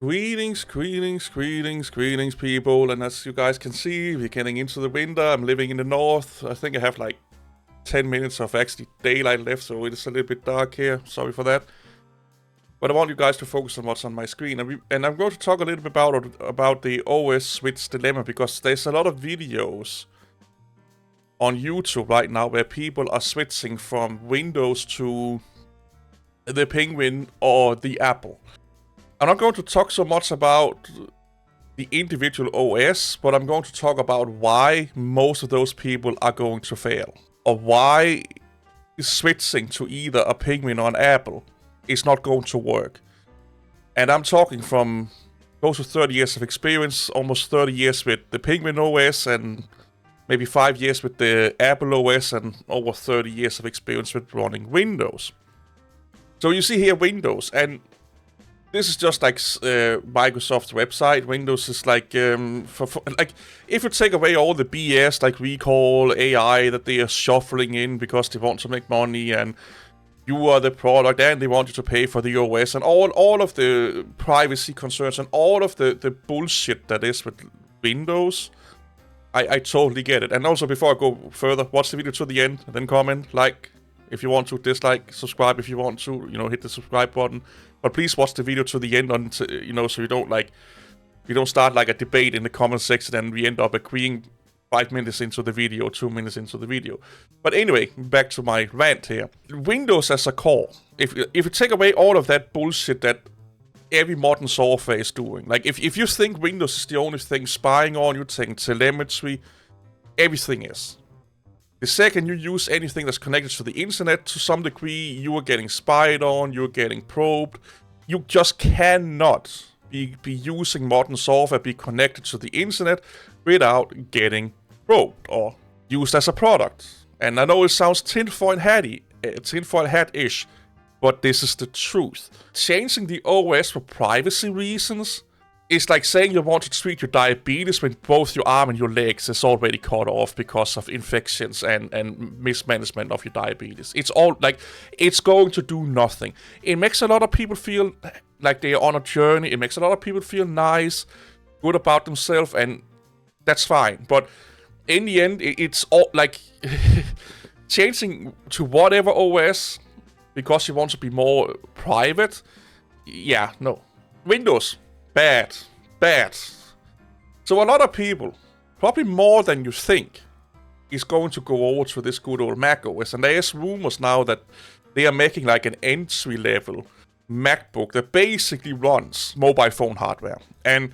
Greetings, people. And as you guys can see, we're getting into the winter. I'm living in the north. I think I have like 10 minutes of actually daylight left, so it is a little bit dark here. Sorry for that. But I want you guys to focus on what's on my screen. And I'm going to talk a little bit about the OS switch dilemma, because there's a lot of videos on YouTube right now where people are switching from Windows to the Penguin or the Apple. I'm not going to talk so much about the individual OS, but I'm going to talk about why most of those people are going to fail. Or why switching to either a Penguin or an Apple is not going to work. And I'm talking from close to 30 years of experience, almost 30 years with the Penguin OS, and maybe 5 years with the Apple OS, and over 30 years of experience with running Windows. So you see here Windows, and this is just like Microsoft's website. Windows is like, like, if you take away all the BS, like recall, AI, that they are shuffling in because they want to make money, and you are the product, and they want you to pay for the OS, and all of the privacy concerns, and all of the bullshit that is with Windows, I totally get it. And also, before I go further, watch the video to the end, and then comment, like, if you want to, dislike, subscribe if you want to, hit the subscribe button. But please watch the video to the end, so you don't start like a debate in the comment section and we end up agreeing 5 minutes into the video, 2 minutes into the video. But anyway, back to my rant here. Windows as a core, if you take away all of that bullshit that every modern software is doing, like if you think Windows is the only thing spying on you, taking telemetry, everything is. The second you use anything that's connected to the internet, to some degree, you are getting spied on, you're getting probed. You just cannot be using modern software, be connected to the internet without getting probed or used as a product. And I know it sounds tinfoil hat-ish, but this is the truth. Changing the OS for privacy reasons is like saying you want to treat your diabetes when both your arm and your legs is already cut off because of infections and mismanagement of your diabetes. It's all like, it's going to do nothing. It makes a lot of people feel like they are on a journey. It makes a lot of people feel nice, good about themselves, and that's fine. But in the end, it's all like changing to whatever OS because you want to be more private. Yeah, no. Windows. Bad. So a lot of people, probably more than you think, is going to go over to this good old Mac OS. And there's rumors now that they are making like an entry-level MacBook that basically runs mobile phone hardware. And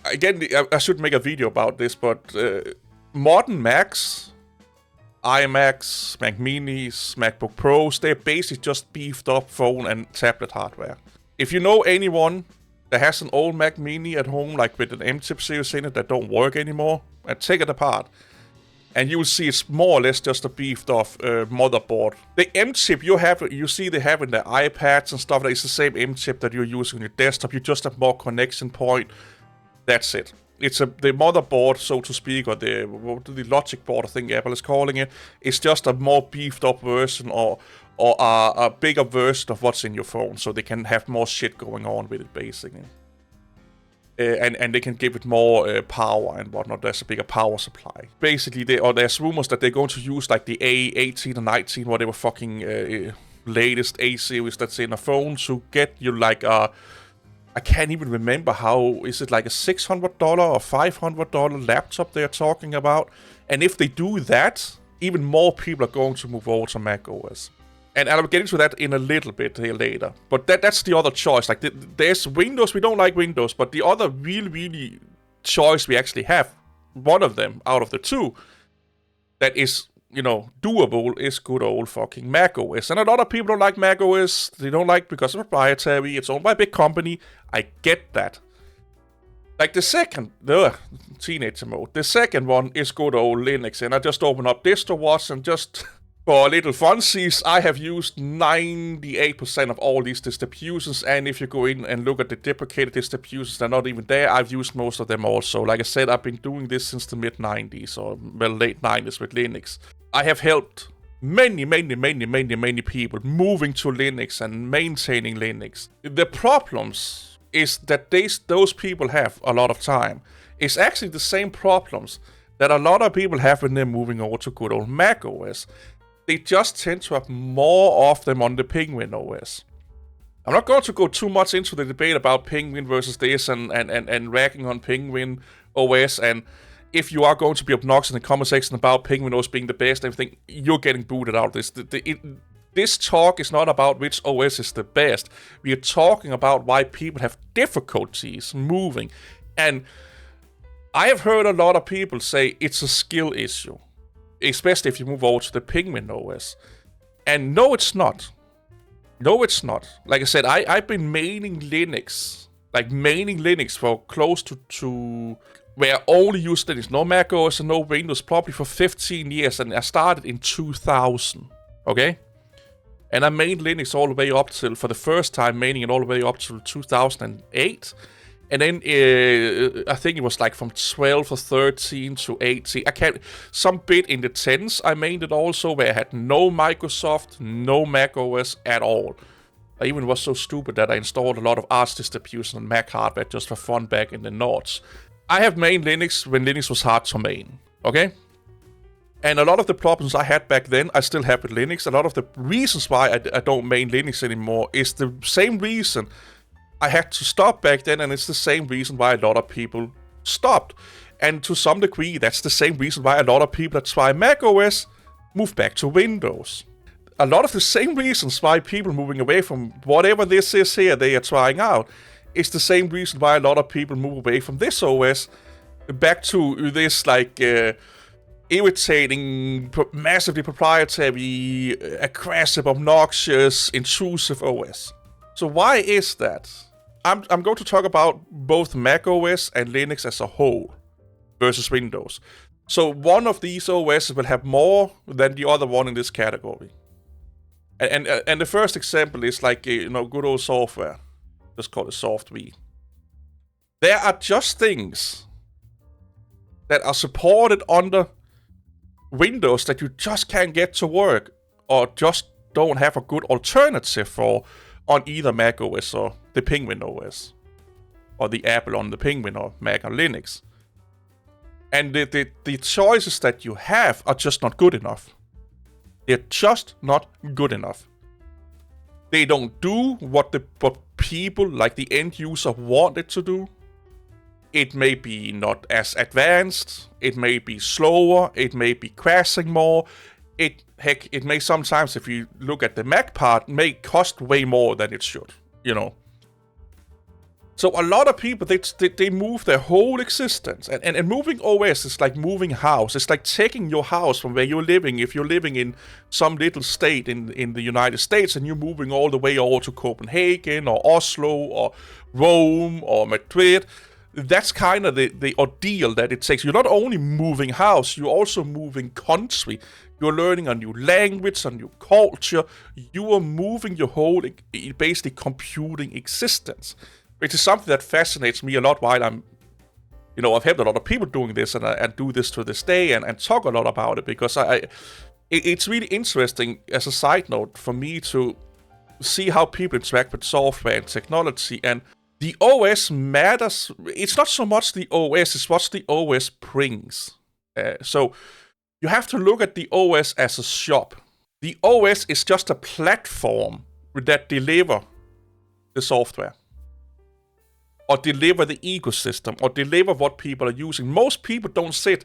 again, I should make a video about this, but modern Macs, iMacs, Mac Minis, MacBook Pros, they're basically just beefed up phone and tablet hardware. If you know anyone that has an old Mac Mini at home, like with an M-chip series in it that don't work anymore, and take it apart, and you will see it's more or less just a beefed off motherboard. The M-chip you see they have in the iPads and stuff, that is the same M-chip that you're using on your desktop. You just have more connection point. That's it. It's the motherboard, so to speak, or the logic board, I think Apple is calling it. It's just a more beefed up version, or a bigger version of what's in your phone, so they can have more shit going on with it, basically. And they can give it more power and whatnot. There's a bigger power supply. Basically, there's rumors that they're going to use like the A18 or 19, whatever fucking latest A series that's in a phone, to get you like a... I can't even remember how... Is it like a $600 or $500 laptop they're talking about? And if they do that, even more people are going to move over to Mac OS. And I'll get into that in a little bit here later. But that's the other choice. Like, there's Windows, we don't like Windows, but the other really choice we actually have, one of them out of the two, that is, doable, is good old fucking Mac OS. And a lot of people don't like Mac OS. They don't like because it's proprietary, it's owned by a big company. I get that. Like teenager mode. The second one is good old Linux. And I just open up DistroWatch and just... For a little funsies, I have used 98% of all these distributions, and if you go in and look at the deprecated distributions, they're not even there. I've used most of them also. Like I said, I've been doing this since the mid-90s, or late 90s with Linux. I have helped many people moving to Linux and maintaining Linux. The problems is that those people have a lot of time. It's actually the same problems that a lot of people have when they're moving over to good old Mac OS. They just tend to have more of them on the Penguin OS. I'm not going to go too much into the debate about Penguin versus this and ragging on Penguin OS, and if you are going to be obnoxious in the comment section about Penguin OS being the best and everything, you're getting booted out of this. This talk is not about which OS is the best. We are talking about why people have difficulties moving. And I have heard a lot of people say it's a skill issue, especially if you move over to the Penguin OS. And no, it's not. No, it's not. Like I said, I've been maining Linux for close to where I only use Linux, no Mac OS and no Windows, probably for 15 years, and I started in 2000, okay? And I mained Linux all the way up till, for the first time, maining it all the way up till 2008. And then I think it was like from 12 or 13 to 18. Some bit in the 10s I mained it also, where I had no Microsoft, no Mac OS at all. I even was so stupid that I installed a lot of Arch distribution on Mac hardware just for fun back in the noughts. I have mained Linux when Linux was hard to main, okay? And a lot of the problems I had back then, I still have with Linux. A lot of the reasons why I don't main Linux anymore is the same reason I had to stop back then, and it's the same reason why a lot of people stopped. And to some degree, that's the same reason why a lot of people that try Mac OS move back to Windows. A lot of the same reasons why people moving away from whatever this is here they are trying out is the same reason why a lot of people move away from this OS back to this like irritating, massively proprietary, aggressive, obnoxious, intrusive OS. So why is that? I'm going to talk about both Mac OS and Linux as a whole versus Windows. So one of these OSs will have more than the other one in this category. And the first example is like, good old software. Let's call it SoftV. There are just things that are supported under Windows that you just can't get to work, or just don't have a good alternative for on either Mac OS or the Penguin OS, or the Apple on the Penguin or Mac or Linux. And the choices that you have are just not good enough. They're just not good enough. They don't do what people, like the end user, want it to do. It may be not as advanced, it may be slower, it may be crashing more. It may sometimes, if you look at the Mac part, may cost way more than it should, So a lot of people, they move their whole existence. And moving OS is like moving house. It's like taking your house from where you're living. If you're living in some little state in the United States and you're moving all the way over to Copenhagen or Oslo or Rome or Madrid, that's kind of the ordeal that it takes. You're not only moving house, you're also moving country. You're learning a new language, a new culture. You are moving your whole, basically, computing existence. Which is something that fascinates me a lot while I'm, I've helped a lot of people doing this and I do this to this day and talk a lot about it because it's really interesting as a side note for me to see how people interact with software and technology. And the OS matters. It's not so much the OS, it's what the OS brings. So you have to look at the OS as a shop. The OS is just a platform that delivers the software, or deliver the ecosystem, or deliver what people are using. Most people don't sit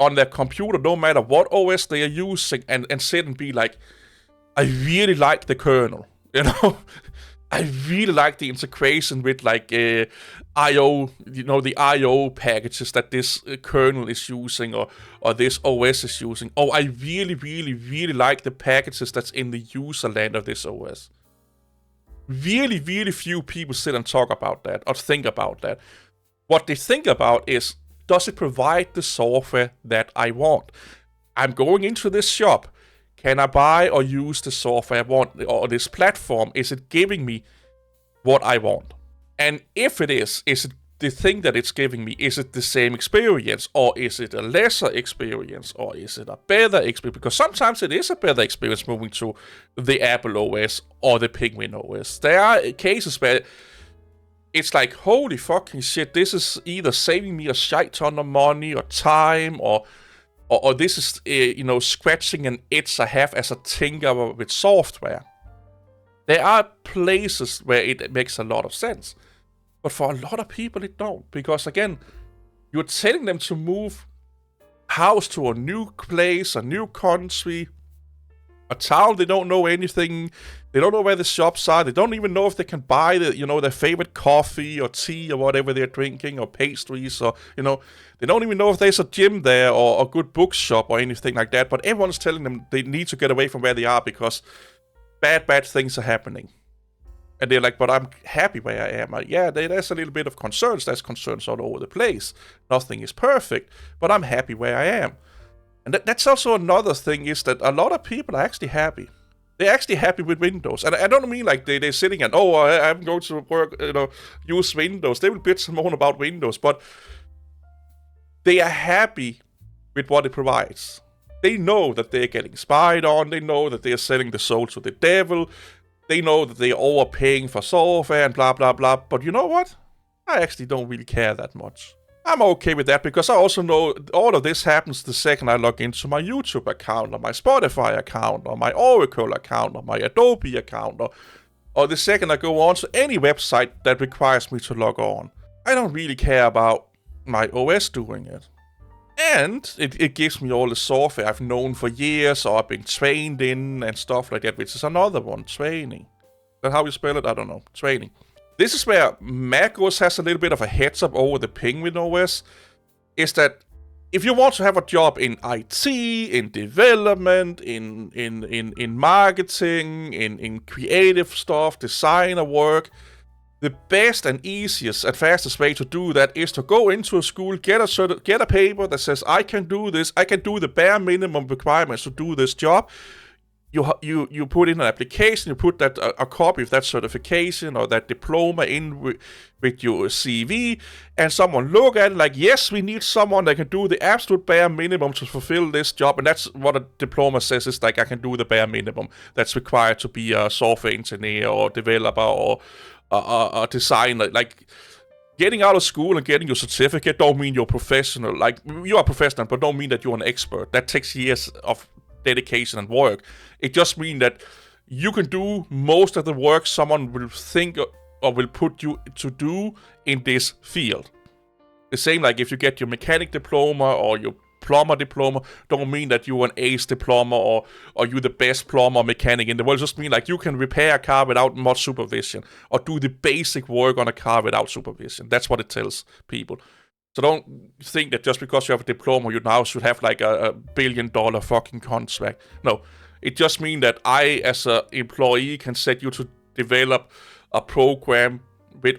on their computer, no matter what OS they are using, and sit and be like, I really like the kernel, I really like the integration with like I/O, the I/O packages that this kernel is using, or this OS is using. Oh, I really, really, really like the packages that's in the user land of this OS. Really, really few people sit and talk about that or think about that. What they think about is, does it provide the software that I want? I'm going into this shop. Can I buy or use the software I want, or this platform? Is it giving me what I want? And if it is it the thing that it's giving me, is it the same experience, or is it a lesser experience, or is it a better experience? Because sometimes it is a better experience moving to the Apple OS or the Penguin OS. There are cases where it's like, holy fucking shit, this is either saving me a shit ton of money or time, or this is, scratching an itch I have as a tinker with software. There are places where it makes a lot of sense. But for a lot of people, it don't. Because, again, you're telling them to move house to a new place, a new country, a town they don't know anything. They don't know where the shops are. They don't even know if they can buy their favorite coffee or tea or whatever they're drinking, or pastries, or, they don't even know if there's a gym there or a good bookshop or anything like that. But everyone's telling them they need to get away from where they are because bad things are happening. And they're like, but I'm happy where I am. Yeah, there's a little bit of concerns. There's concerns all over the place. Nothing is perfect, but I'm happy where I am. And that's also another thing, is that a lot of people are actually happy. They're actually happy with Windows. And I don't mean like they're sitting and, I'm going to work, use Windows. They will bitch and moan about Windows, but they are happy with what it provides. They know that they're getting spied on. They know that they're selling the soul to the devil. They know that they're overpaying for software and blah, blah, blah. But you know what? I actually don't really care that much. I'm okay with that because I also know all of this happens the second I log into my YouTube account, or my Spotify account, or my Oracle account, or my Adobe account, or the second I go on to any website that requires me to log on. I don't really care about my OS doing it. And it gives me all the software I've known for years, or I've been trained in, and stuff like that, which is another one, training. Is that how you spell it? I don't know. Training. This is where macOS has a little bit of a heads up over the Penguin OS, is that if you want to have a job in IT, in development, in marketing, in creative stuff, designer work, the best and easiest and fastest way to do that is to go into a school, get a paper that says, I can do this, I can do the bare minimum requirements to do this job. You put in an application, you put that a copy of that certification or that diploma in with your CV, and someone look at it like, yes, we need someone that can do the absolute bare minimum to fulfill this job, and that's what a diploma says, is like, I can do the bare minimum that's required to be a software engineer or developer or a designer. Like, getting out of school and getting your certificate don't mean you're professional. Like, you are professional, but don't mean that you're an expert. That takes years of dedication and work. It just means that you can do most of the work someone will think or will put you to do in this field. The same like if you get your mechanic diploma or your plumber diploma, don't mean that you're an ace diploma or you're the best plumber or mechanic in the world. It just mean like you can repair a car without much supervision, or do the basic work on a car without supervision. That's what it tells people. So don't think that just because you have a diploma, you now should have like a $1 billion fucking contract. No, it just means that I, as an employee, can set you to develop a program with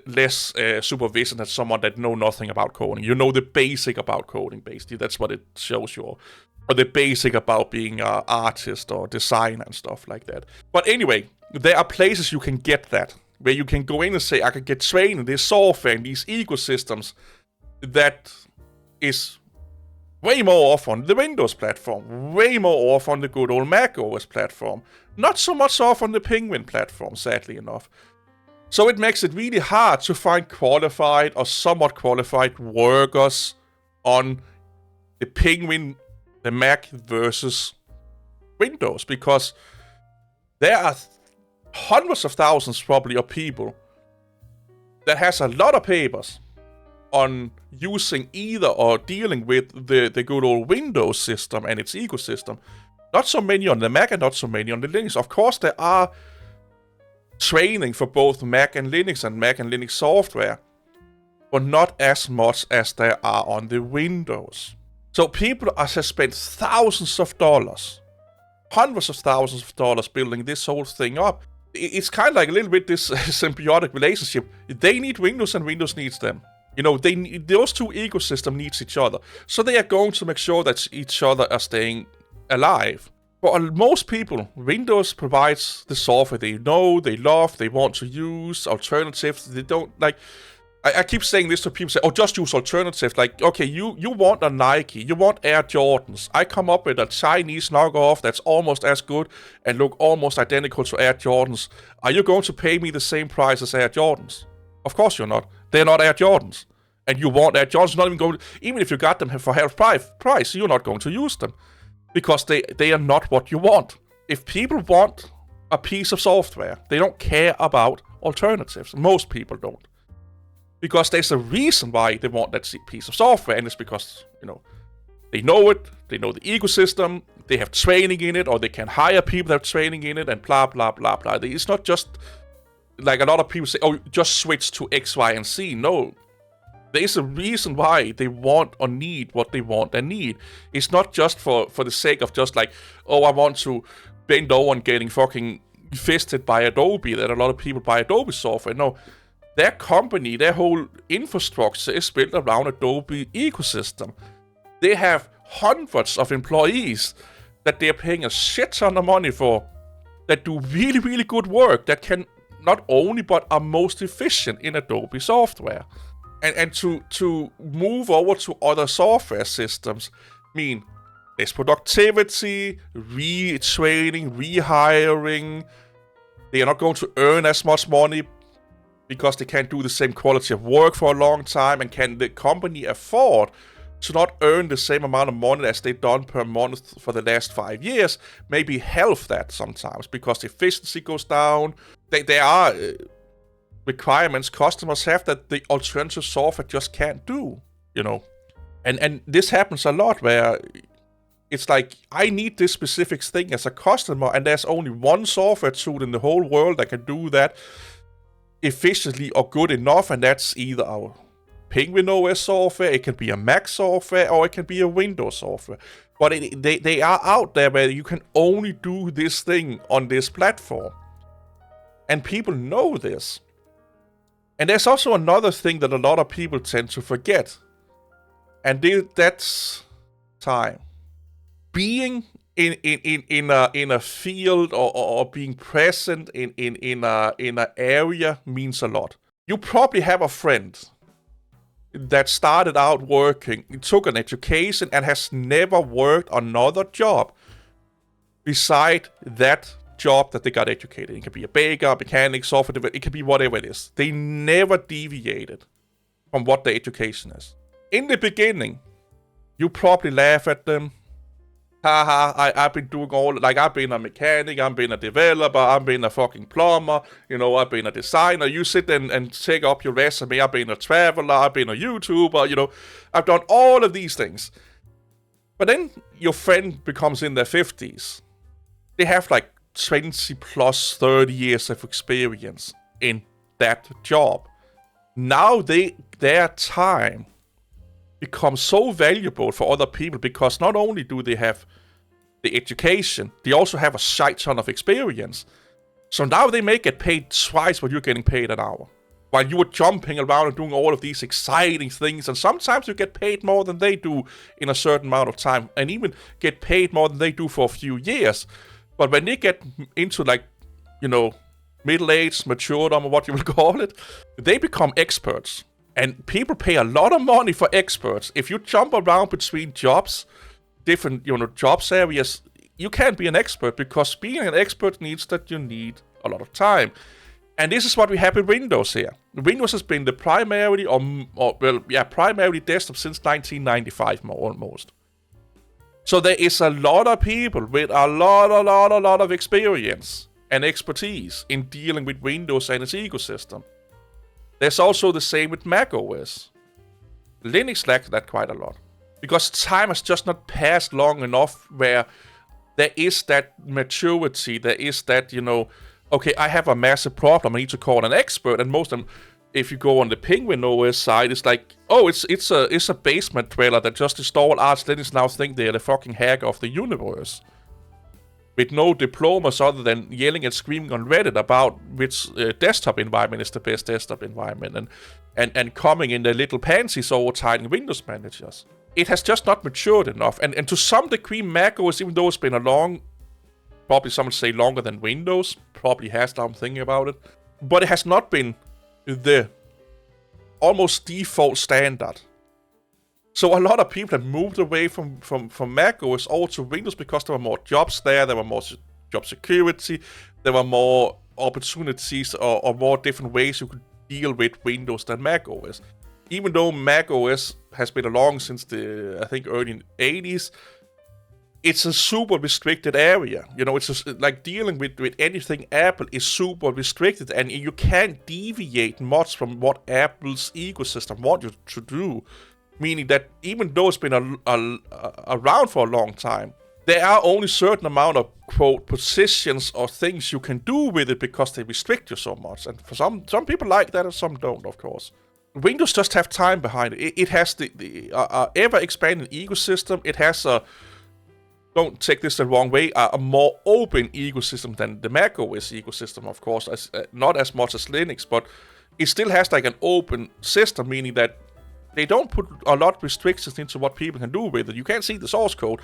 less supervision than someone that know nothing about coding. You know the basic about coding, basically. That's what it shows you. Or the basic about being an artist or designer and stuff like that. But anyway, there are places you can get that, where you can go in and say, I can get trained in this software and these ecosystems that is way more off on the Windows platform, way more off on the good old Mac OS platform, not so much off on the Penguin platform, sadly enough. So it makes it really hard to find qualified or somewhat qualified workers on the Penguin, the Mac versus Windows, because there are hundreds of thousands probably of people that has a lot of papers on using either or dealing with the good old Windows system and its ecosystem. Not so many on the Mac and not so many on the Linux. Of course, there are training for both Mac and Linux software, but not as much as there are on the Windows. So people have spent thousands of dollars, hundreds of thousands of dollars building this whole thing up. It's kind of like a little bit this symbiotic relationship. They need Windows and Windows needs them. You know, those two ecosystems needs each other. So they are going to make sure that each other are staying alive. For most people, Windows provides the software they know, they love, they want to use, alternatives. They don't like. I keep saying this to people, say, oh, just use alternatives. Like, okay, you want a Nike, you want Air Jordans. I come up with a Chinese knockoff that's almost as good and look almost identical to Air Jordans. Are you going to pay me the same price as Air Jordans? Of course you're not. They're not Air Jordans. And you want Air Jordans, not even going to, even if you got them for half price, you're not going to use them. Because they are not what you want. If people want a piece of software, they don't care about alternatives. Most people don't. Because there's a reason why they want that piece of software, and it's because, they know it, they know the ecosystem, they have training in it, or they can hire people that have training in it, and blah, blah, blah, blah. It's not just, like a lot of people say, oh, just switch to X, Y, and Z. No. There's a reason why they want or need what they want and need. It's not just for the sake of just like, oh, I want to bend over and getting fucking fisted by Adobe, that a lot of people buy Adobe software. No. Their company, their whole infrastructure is built around Adobe ecosystem. They have hundreds of employees that they're paying a shit ton of money for, that do really, really good work, that can not only, but are most efficient in Adobe software. And to move over to other software systems mean less productivity, retraining, rehiring. They are not going to earn as much money because they can't do the same quality of work for a long time, and can the company afford to not earn the same amount of money as they've done per month for the last 5 years, maybe halve that sometimes, because efficiency goes down. There are requirements customers have that the alternative software just can't do, And this happens a lot where it's like, I need this specific thing as a customer, and there's only one software tool in the whole world that can do that efficiently or good enough, and that's either our Penguin OS software, it can be a Mac software, or it can be a Windows software. But they are out there where you can only do this thing on this platform. And people know this. And there's also another thing that a lot of people tend to forget. And that's time. Being in a field or being present in an area means a lot. You probably have a friend that started out working, took an education, and has never worked another job beside that job that they got educated. It can be a baker, a mechanic, software developer, it can be whatever it is. They never deviated from what their education is. In the beginning, you probably laugh at them. Haha, I've been doing I've been a mechanic, I've been a developer, I've been a fucking plumber, I've been a designer. You sit and take up your resume, I've been a traveler, I've been a YouTuber, I've done all of these things. But then your friend becomes in their 50s. They have 20 plus 30 years of experience in that job. Now their time becomes so valuable for other people, because not only do they have the education, they also have a shit ton of experience. So now they may get paid twice what you're getting paid an hour, while you were jumping around and doing all of these exciting things. And sometimes you get paid more than they do in a certain amount of time, and even get paid more than they do for a few years. But when they get into middle-aged, maturedom, or what you will call it, they become experts. And people pay a lot of money for experts. If you jump around between jobs, different jobs areas, you can't be an expert, because being an expert means that you need a lot of time. And this is what we have with Windows here. Windows has been the primarily desktop since 1995 almost. So there is a lot of people with a lot of experience and expertise in dealing with Windows and its ecosystem. There's also the same with Mac OS. Linux lacks that quite a lot, because time has just not passed long enough where there is that maturity, there is that, okay, I have a massive problem, I need to call an expert. And most of them, if you go on the Penguin OS side, it's like, oh, it's a basement dweller that just installed Arch Linux, now think they're the fucking hacker of the universe, with no diplomas other than yelling and screaming on Reddit about which desktop environment is the best desktop environment, and coming in their little pansies over tiny Windows managers. It has just not matured enough. And to some degree, Mac OS, even though it's been probably some would say longer than Windows, probably has, now I'm thinking about it, but it has not been the almost default standard. So a lot of people have moved away from Mac OS over to Windows because there were more jobs there were more job security, there were more opportunities or more different ways you could deal with Windows than Mac OS. Even though Mac OS has been along since the, I think, early 80s, it's a super restricted area. You know, it's just like dealing with anything Apple is super restricted, and you can't deviate much from what Apple's ecosystem wants you to do. Meaning that even though it's been around for a long time, there are only certain amount of, quote, positions or things you can do with it because they restrict you so much. And for some people like that and some don't, of course. Windows just have time behind it. It has the ever-expanding ecosystem. It has a, don't take this the wrong way, a more open ecosystem than the Mac OS ecosystem, of course. Not as much as Linux, but it still has like an open system, meaning that they don't put a lot of restrictions into what people can do with it. You can't see the source code,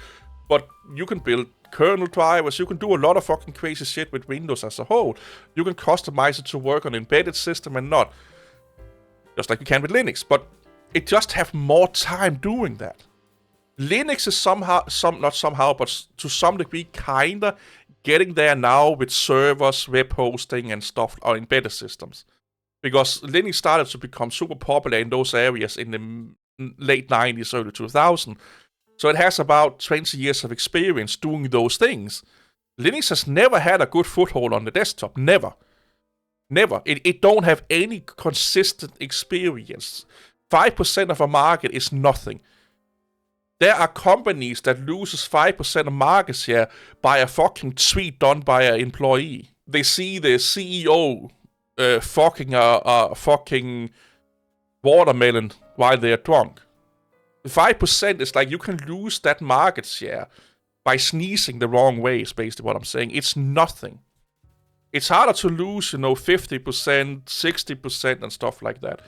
but you can build kernel drivers. You can do a lot of fucking crazy shit with Windows as a whole. You can customize it to work on an embedded system and not. Just like you can with Linux. But it just have more time doing that. Linux is but to some degree kinda getting there now with servers, web hosting and stuff on embedded systems. Because Linux started to become super popular in those areas in the late 90s, early 2000s. So it has about 20 years of experience doing those things. Linux has never had a good foothold on the desktop. Never. Never. It don't have any consistent experience. 5% of a market is nothing. There are companies that loses 5% of market share by a fucking tweet done by an employee. They see the CEO fucking a fucking watermelon while they're drunk. 5% is like you can lose that market share by sneezing the wrong way, is basically what I'm saying. It's nothing. It's harder to lose, 50%, 60% and stuff like that.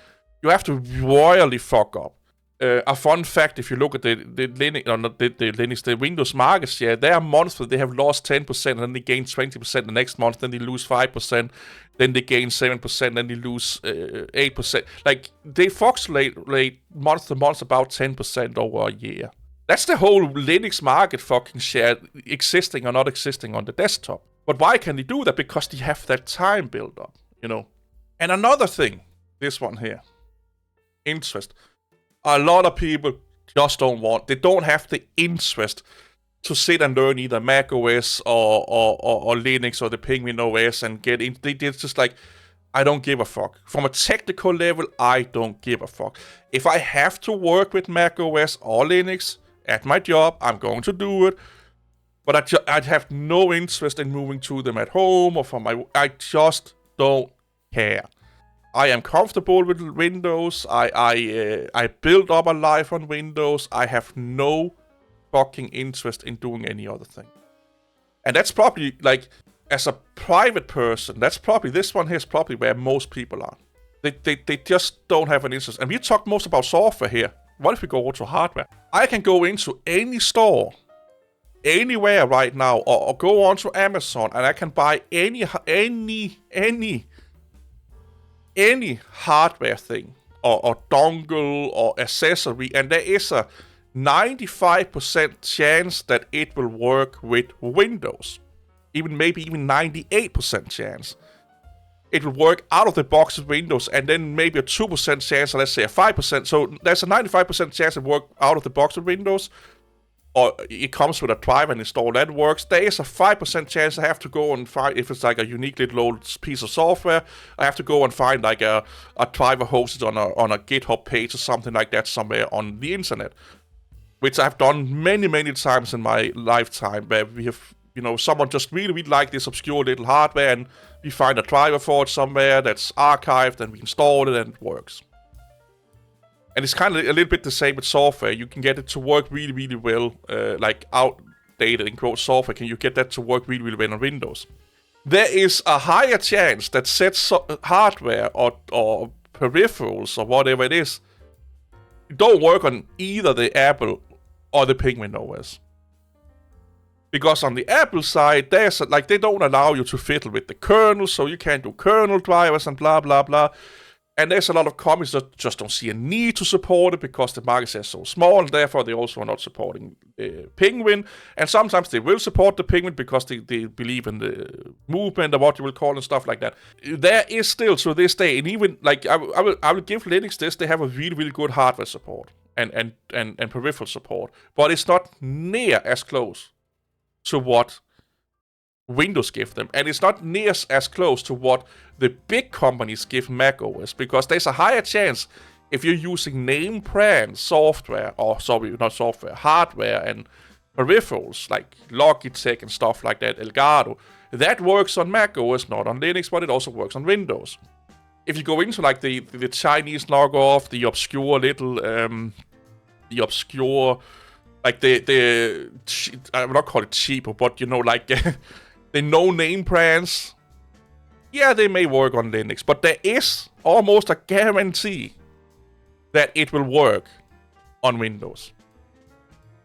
You have to royally fuck up. A fun fact, if you look at the Linux, the Windows market share, there are months where they have lost 10%, and then they gain 20% the next month, then they lose 5%, then they gain 7%, then they lose 8%. Like, they fluctuate month to month about 10% over a year. That's the whole Linux market fucking share, existing or not existing on the desktop. But why can they do that? Because they have that time built up, And another thing, this one here, interest. A lot of people just they don't have the interest to sit and learn either Mac OS or Linux or the Penguin OS and get in. They're just like, I don't give a fuck. From a technical level, I don't give a fuck. If I have to work with Mac OS or Linux at my job, I'm going to do it. But I'd have no interest in moving to them at home or I just don't care. I am comfortable with Windows. I built up a life on Windows. I have no fucking interest in doing any other thing. And that's probably, like, as a private person, this one here is probably where most people are. They just don't have an interest. And we talk most about software here. What if we go over to hardware? I can go into any store, anywhere right now, or go on to Amazon, and I can buy any hardware thing, or dongle, or accessory, and there is a 95% chance that it will work with Windows. Maybe even 98% chance. It will work out of the box with Windows, and then maybe a 2% chance, or let's say a 5%. So there's a 95% chance it works out of the box with Windows, or it comes with a driver and install that works. There is a 5% chance I have to go and find, if it's like a unique little old piece of software, I have to go and find like a driver hosted on a GitHub page or something like that somewhere on the internet. Which I've done many, many times in my lifetime, where we have, someone just really like this obscure little hardware, and we find a driver for it somewhere that's archived, and we install it and it works. And it's kind of a little bit the same with software. You can get it to work really, really well, like outdated in quote software. Can you get that to work really, really well on Windows? There is a higher chance that said hardware or peripherals or whatever it is don't work on either the Apple or the Penguin OS. Because on the Apple side, they don't allow you to fiddle with the kernel, so you can't do kernel drivers and blah, blah, blah. And there's a lot of companies that just don't see a need to support it because the market share is so small, and therefore they also are not supporting Penguin. And sometimes they will support the Penguin because they believe in the movement, or what you will call it, and stuff like that. There is still, to this day, and even, like, I will give Linux this, they have a really, really good hardware support and peripheral support. But it's not near as close to what Windows give them, and it's not near as close to what the big companies give macOS, because there's a higher chance if you're using name brand software, hardware and peripherals like Logitech and stuff like that, Elgato, that works on macOS, not on Linux, but it also works on Windows. If you go into like the Chinese knockoff, the obscure little, I will not call it cheaper, but like the no-name brands, yeah, they may work on Linux, but there is almost a guarantee that it will work on Windows.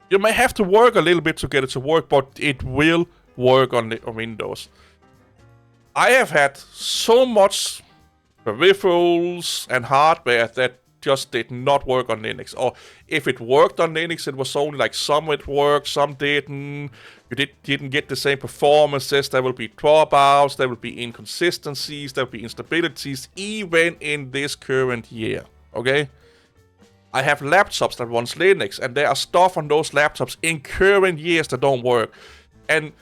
You may have to work a little bit to get it to work, but it will work on Windows. I have had so much peripherals and hardware that just did not work on Linux. Or if it worked on Linux, it was only like some it worked, some didn't. You didn't get the same performances. There will be dropouts, there will be inconsistencies, there will be instabilities, even in this current year. Okay? I have laptops that runs Linux, and there are stuff on those laptops in current years that don't work. And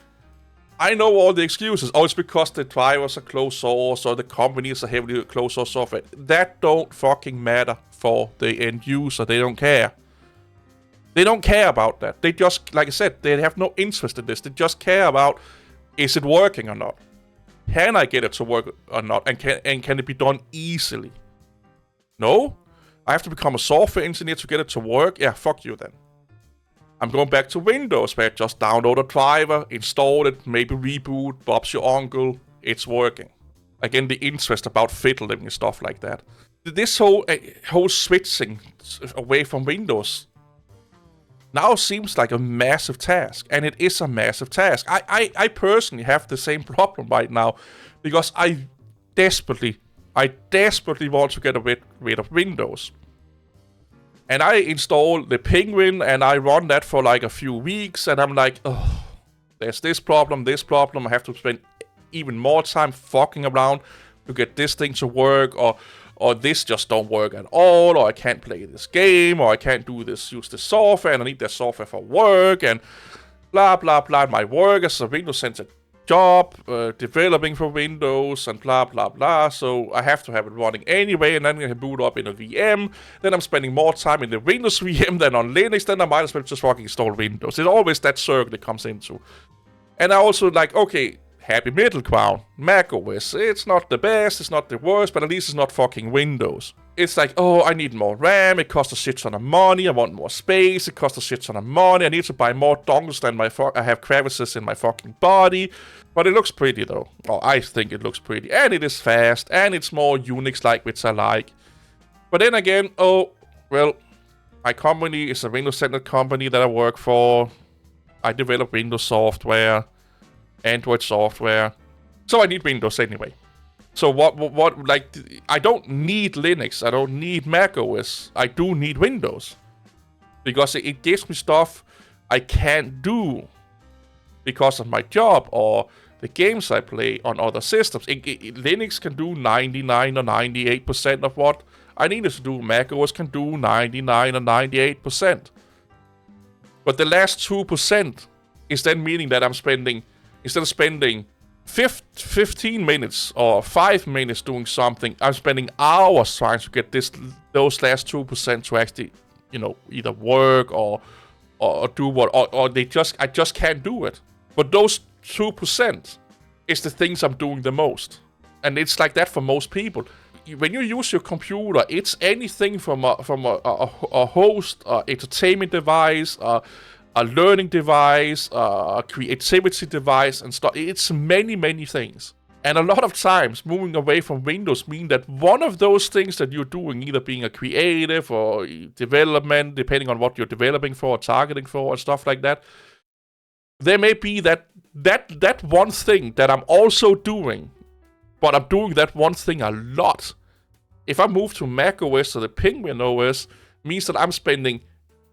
I know all the excuses. Oh, it's because the drivers are closed source, or the companies are heavily closed source software. That don't fucking matter for the end user. They don't care. They don't care about that. They just, like I said, they have no interest in this. They just care about, is it working or not? Can I get it to work or not? And can it be done easily? No? I have to become a software engineer to get it to work? Yeah, fuck you then. I'm going back to Windows, where I just download a driver, install it, maybe reboot, Bob's your uncle, it's working. Again, the interest about fiddling and stuff like that. This whole switching away from Windows now seems like a massive task, and it is a massive task. I personally have the same problem right now, because I desperately want to get rid of Windows. And I install the Penguin, and I run that for like a few weeks, and I'm like, oh, there's this problem. I have to spend even more time fucking around to get this thing to work, or this just don't work at all, or I can't play this game, or I can't use this software, and I need that software for work, and blah, blah, blah. My work as a Windows-centered job, developing for Windows, and blah, blah, blah. So I have to have it running anyway, and then I can boot up in a VM. Then I'm spending more time in the Windows VM than on Linux. Then I might as well just fucking install Windows. It's always that circle it comes into. And I also like, okay, happy middle ground. macOS, it's not the best, it's not the worst, but at least it's not fucking Windows. It's like, oh, I need more RAM, it costs a shit ton of money, I want more space, it costs a shit ton of money, I need to buy more dongles than I have crevices in my fucking body. But it looks pretty though. Or I think it looks pretty. And it is fast, and it's more Unix-like, which I like. But then again, oh, well, my company is a Windows-centered company that I work for. I develop Windows software, Android software. So I need Windows anyway. So like, I don't need Linux, I don't need macOS, I do need Windows. Because it gives me stuff I can't do because of my job or the games I play on other systems. Linux can do 99 or 98% of what I need it to do. macOS can do 99 or 98%. But the last 2% is then meaning that I'm spending, instead of spending 15 minutes or 5 minutes doing something, I'm spending hours trying to get those last 2% to actually, either work or do what, or I just can't do it. But those 2% is the things I'm doing the most. And it's like that for most people. When you use your computer, it's anything from a host, entertainment device, a learning device, a creativity device, and stuff. It's many, many things. And a lot of times, moving away from Windows mean that one of those things that you're doing, either being a creative or development, depending on what you're developing for or targeting for and stuff like that, there may be that one thing that I'm also doing, but I'm doing that one thing a lot. If I move to Mac OS or the Penguin OS, means that I'm spending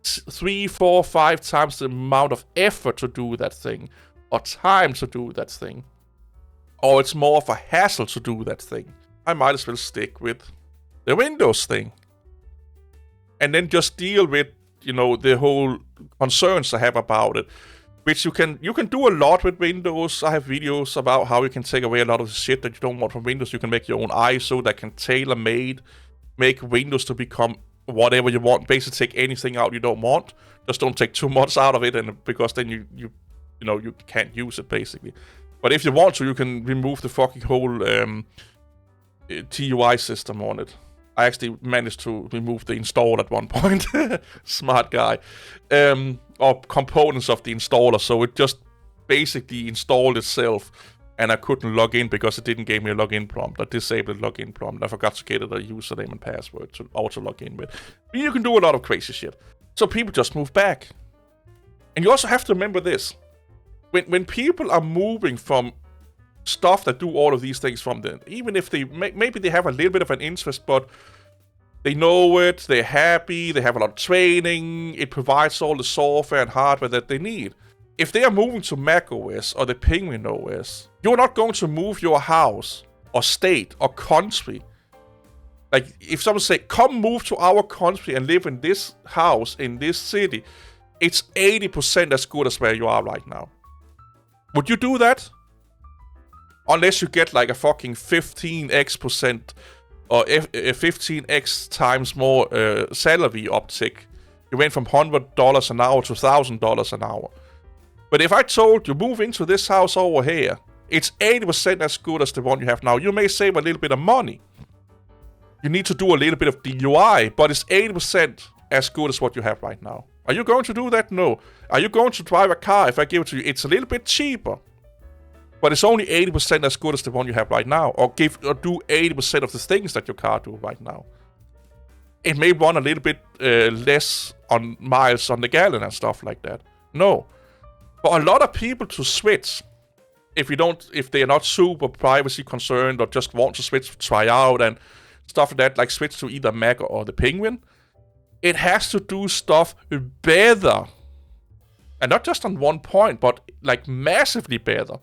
3, 4, 5 times the amount of effort to do that thing, or time to do that thing, or it's more of a hassle to do that thing. I might as well stick with the Windows thing, and then just deal with, the whole concerns I have about it. Which you can do a lot with Windows. I have videos about how you can take away a lot of the shit that you don't want from Windows. You can make your own ISO that can make Windows to become whatever you want. Basically, take anything out you don't want. Just don't take too much out of it, and because then you can't use it basically. But if you want to, you can remove the fucking whole TUI system on it. I actually managed to remove the install at one point. Smart guy. Or components of the installer, so it just basically installed itself, and I couldn't log in because it didn't give me a login prompt. I disabled login prompt. I forgot to get a username and password to auto log in with. But you can do a lot of crazy shit. So people just move back. And you also have to remember this. When people are moving from stuff that do all of these things from them, even if they maybe they have a little bit of an interest, but they know it, they're happy, they have a lot of training, it provides all the software and hardware that they need. If they are moving to Mac OS or the Penguin OS, you're not going to move your house or state or country. Like, if someone say, come move to our country and live in this house, in this city, it's 80% as good as where you are right now. Would you do that? Unless you get like a fucking 15x% or 15x times more salary uptick. You went from $100 an hour to $1,000 an hour. But if I told you, move into this house over here, it's 80% as good as the one you have now. You may save a little bit of money. You need to do a little bit of DUI, but it's 80% as good as what you have right now. Are you going to do that? No. Are you going to drive a car if I give it to you? It's a little bit cheaper. But it's only 80% as good as the one you have right now, or do 80% of the things that your car do right now. It may run a little bit less on miles on the gallon and stuff like that. No. For a lot of people to switch, if they are not super privacy concerned or just want to switch, try out and stuff like that, like switch to either Mac or the Penguin, it has to do stuff better. And not just on one point, but like massively better.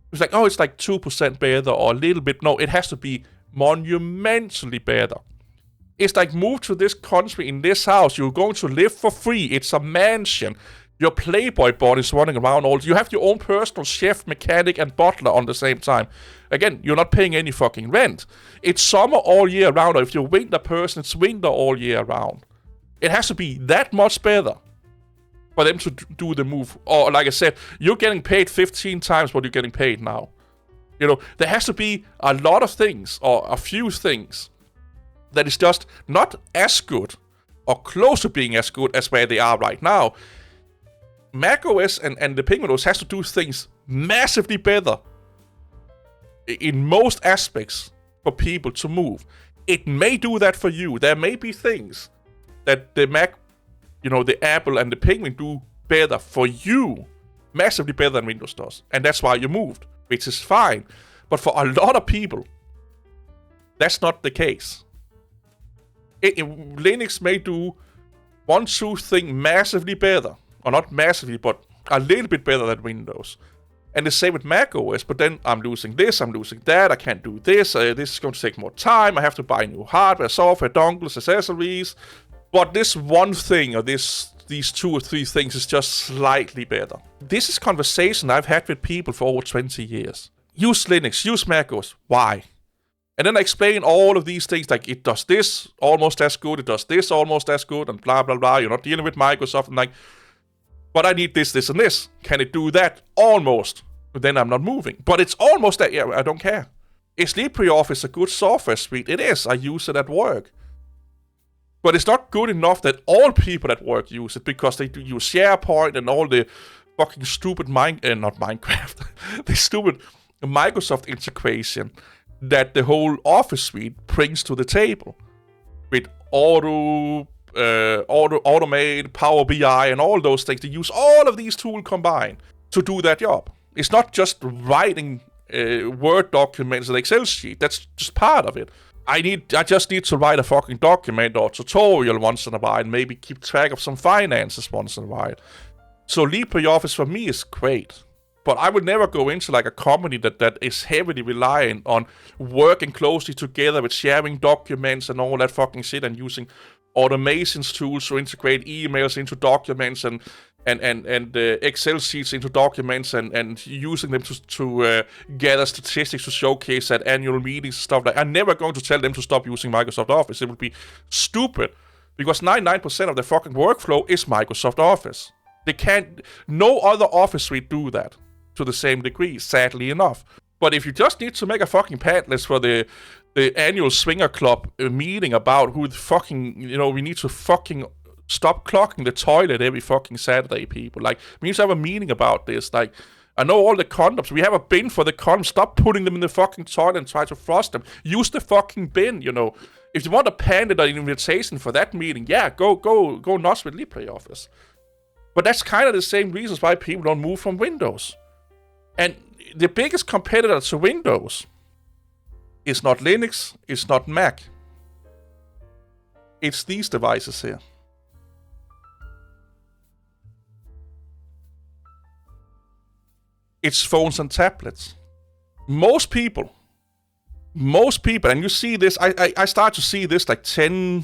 It's like, it's like 2% better or a little bit. No, it has to be monumentally better. It's like, move to this country in this house. You're going to live for free. It's a mansion. Your Playboy bot is running around all. You have your own personal chef, mechanic, and butler on the same time. Again, you're not paying any fucking rent. It's summer all year round. Or if you're a winter person, it's winter all year round. It has to be that much better for them to do the move. Or like I said, you're getting paid 15 times what you're getting paid now. There has to be a lot of things, or a few things, that is just not as good, or close to being as good as where they are right now. macOS and the Penguin OS has to do things massively better in most aspects for people to move. It may do that for you. There may be things that the Mac, the Apple and the Penguin do better for you, massively better than Windows does, and that's why you moved, which is fine. But for a lot of people, that's not the case. Linux may do one, two thing massively better, or not massively, but a little bit better than Windows. And the same with macOS, but then I'm losing this, I'm losing that, I can't do this, this is going to take more time, I have to buy new hardware, software, dongles, accessories. But this one thing, or these 2 or 3 things is just slightly better. This is conversation I've had with people for over 20 years. Use Linux, use macOS. Why? And then I explain all of these things, like it does this almost as good, it does this almost as good, and blah, blah, blah. You're not dealing with Microsoft, and like, but I need this, this, and this. Can it do that? Almost. But then I'm not moving. But it's almost that, yeah, I don't care. Is LibreOffice a good software suite? It is. I use it at work. But it's not good enough that all people at work use it, because they do use SharePoint and all the fucking stupid the stupid Microsoft integration that the whole Office suite brings to the table. With Automate, Power BI, and all those things. They use all of these tools combined to do that job. It's not just writing Word documents and Excel sheet. That's just part of it. I just need to write a fucking document or tutorial once in a while, and maybe keep track of some finances once in a while. So LibreOffice for me is great. But I would never go into like a company that is heavily reliant on working closely together with sharing documents and all that fucking shit, and using automations tools to integrate emails into documents and Excel sheets into documents, and using them to gather statistics to showcase at annual meetings and stuff like that. I'm never going to tell them to stop using Microsoft Office. It would be stupid, because 99% of the fucking workflow is Microsoft Office. They can't, no other Office suite do that to the same degree, sadly enough. But if you just need to make a fucking pad list for the annual Swinger Club meeting about who the fucking, we need to fucking stop clogging the toilet every fucking Saturday, people. Like, we need to have a meeting about this. Like, I know all the condoms. We have a bin for the condoms. Stop putting them in the fucking toilet and try to flush them. Use the fucking bin, If you want a pandit or an invitation for that meeting, yeah, go nuts with LibreOffice. But that's kind of the same reasons why people don't move from Windows. And the biggest competitor to Windows is not Linux, it's not Mac. It's these devices here. It's phones and tablets. Most people, and you see this, I started to see this like 10,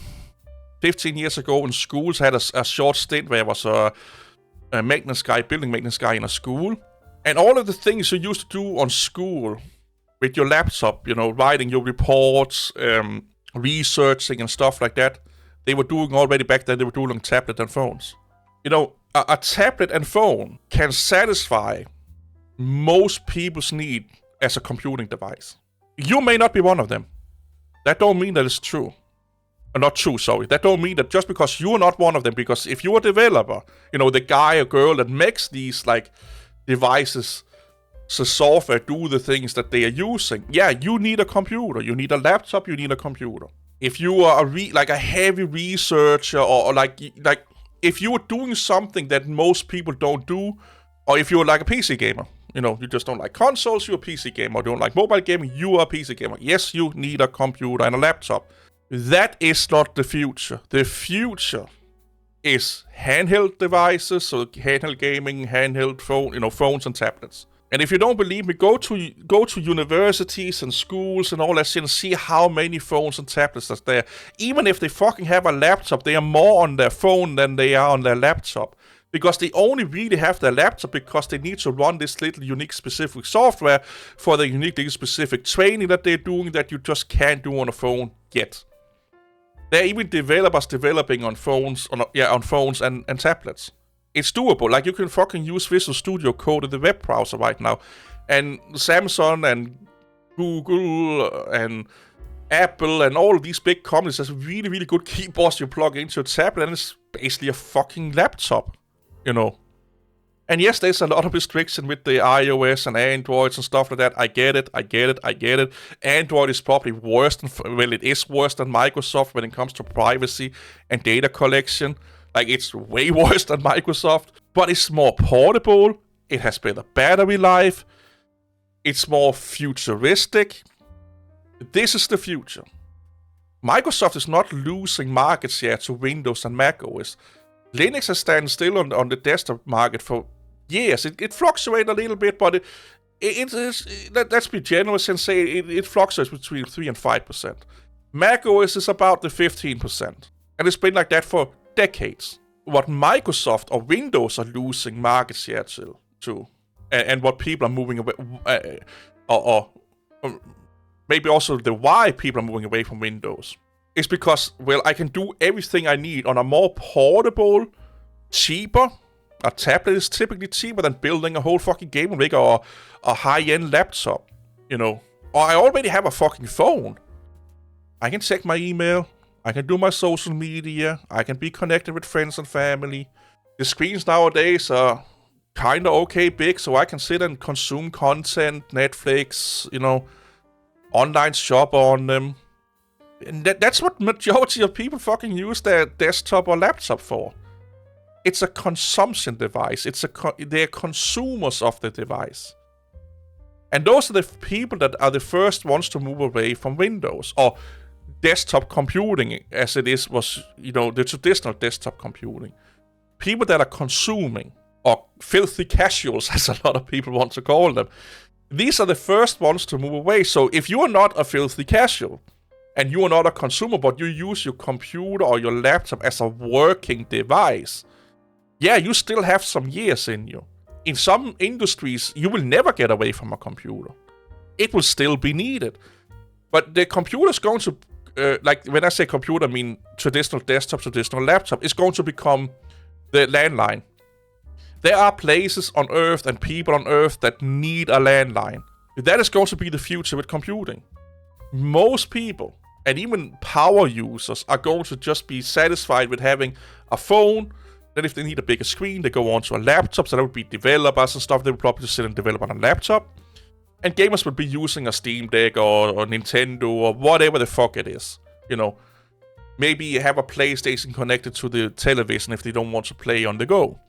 15 years ago when schools had a short stint where I was a building maintenance guy in a school. And all of the things you used to do on school with your laptop, writing your reports, researching and stuff like that, they were doing already back then. They were doing on tablet and phones. A tablet and phone can satisfy most people's need as a computing device. You may not be one of them. That don't mean that it's true. Not true, sorry. That don't mean that just because you're not one of them, because if you're a developer, the guy or girl that makes these, like, devices, the software do the things that they are using. Yeah, you need a computer. You need a laptop. You need a computer. If you are a heavy researcher, or like if you are doing something that most people don't do, or if you're like a PC gamer, you just don't like consoles, you're a PC gamer, or don't like mobile gaming, you are a PC gamer. Yes, you need a computer and a laptop. That is not the future. The future is handheld devices, so handheld gaming, handheld phone, phones and tablets. And if you don't believe me, go to universities and schools and all that shit and see how many phones and tablets there's there. Even if they fucking have a laptop, they are more on their phone than they are on their laptop. Because they only really have their laptop because they need to run this little unique specific software for the unique specific training that they're doing that you just can't do on a phone yet. There are even developers developing on phones, and tablets. It's doable. Like, you can fucking use Visual Studio Code in the web browser right now. And Samsung and Google and Apple and all of these big companies has really, really good keyboards you plug into a tablet, and it's basically a fucking laptop, And yes, there's a lot of restriction with the iOS and Androids and stuff like that. I get it. Android is probably worse it is worse than Microsoft when it comes to privacy and data collection. Like, it's way worse than Microsoft. But it's more portable. It has better battery life. It's more futuristic. This is the future. Microsoft is not losing market share to Windows and Mac OS. Linux has stand still on the desktop market for years. It fluctuates a little bit, but let's be generous and say it fluctuates between 3 and 5%. Mac OS is about the 15%. And it's been like that for decades. What Microsoft or Windows are losing market share to, and what people are moving away, or maybe also the why people are moving away from Windows, is because, well, I can do everything I need on a more portable, cheaper. A tablet is typically cheaper than building a whole fucking gaming rig or a high-end laptop, Or I already have a fucking phone. I can check my email. I can do my social media. I can be connected with friends and family. The screens nowadays are kind of okay big, so I can sit and consume content, Netflix, online shop on them. And that's what majority of people fucking use their desktop or laptop for. It's a consumption device. They're consumers of the device. And those are the people that are the first ones to move away from Windows. Or desktop computing as it is was, the traditional desktop computing. People that are consuming, or filthy casuals, as a lot of people want to call them, these are the first ones to move away. So if you are not a filthy casual, and you are not a consumer, but you use your computer or your laptop as a working device, yeah, you still have some years in you. In some industries, you will never get away from a computer. It will still be needed. But the computer is going to, like when I say computer, I mean traditional desktop, traditional laptop, is going to become the landline. There are places on Earth and people on Earth that need a landline. That is going to be the future with computing. Most people, and even power users, are going to just be satisfied with having a phone. Then if they need a bigger screen, they go onto a laptop. So that would be developers and stuff. They would probably just sit and develop on a laptop. And gamers would be using a Steam Deck or Nintendo or whatever the fuck it is. Maybe you have a PlayStation connected to the television if they don't want to play on the go.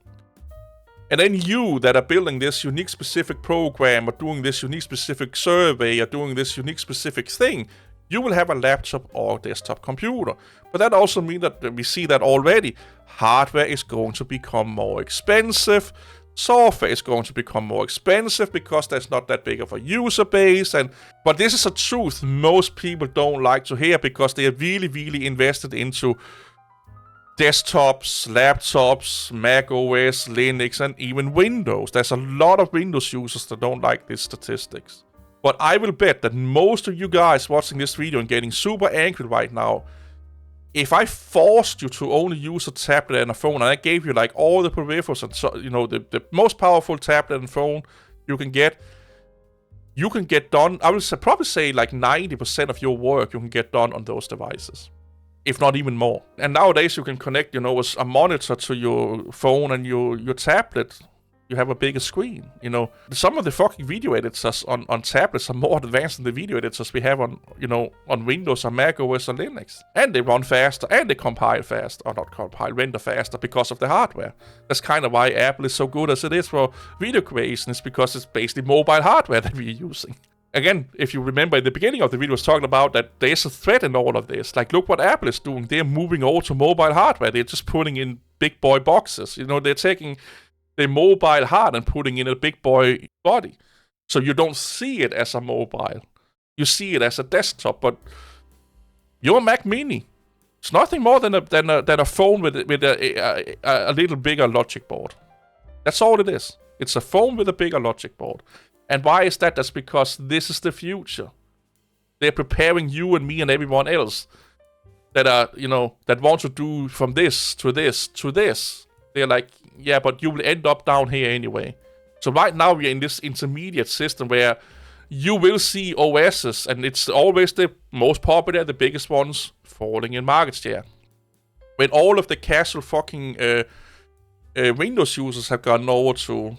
And then you that are building this unique specific program or doing this unique specific survey or doing this unique specific thing, you will have a laptop or desktop computer. But that also means that we see that already. Hardware is going to become more expensive. Software is going to become more expensive because there's not that big of a user base. But this is a truth most people don't like to hear because they are really, really invested into desktops, laptops, Mac OS, Linux, and even Windows. There's a lot of Windows users that don't like these statistics. But I will bet that most of you guys watching this video and getting super angry right now, if I forced you to only use a tablet and a phone, and I gave you like all the peripherals and so, the most powerful tablet and phone you can get done. I will probably say like 90% of your work you can get done on those devices, if not even more. And nowadays you can connect, a monitor to your phone and your tablet. You have a bigger screen, Some of the fucking video editors on tablets are more advanced than the video editors we have on Windows or Mac OS or Linux. And they run faster, and they compile faster, or not compile, render faster because of the hardware. That's kind of why Apple is so good as it is for video creation, is because it's basically mobile hardware that we're using. Again, if you remember in the beginning of the video, I was talking about that there's a threat in all of this. Like, look what Apple is doing. They're moving over to mobile hardware. They're just putting in big boy boxes. They're taking the mobile hard and putting in a big boy body. So you don't see it as a mobile. You see it as a desktop. But your Mac Mini, it's nothing more than a phone with a little bigger logic board. That's all it is. It's a phone with a bigger logic board. And why is that? That's because this is the future. They're preparing you and me and everyone else that are, that want to do from this to this to this. They're like, yeah, but you will end up down here anyway. So right now we're in this intermediate system where you will see OSs, and it's always the most popular, the biggest ones, falling in market share. When all of the casual fucking Windows users have gone over to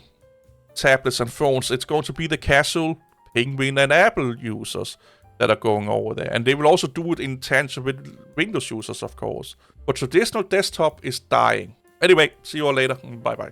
tablets and phones, it's going to be the casual Penguin and Apple users that are going over there. And they will also do it in tandem with Windows users, of course. But traditional desktop is dying. Anyway, see you all later. Bye-bye.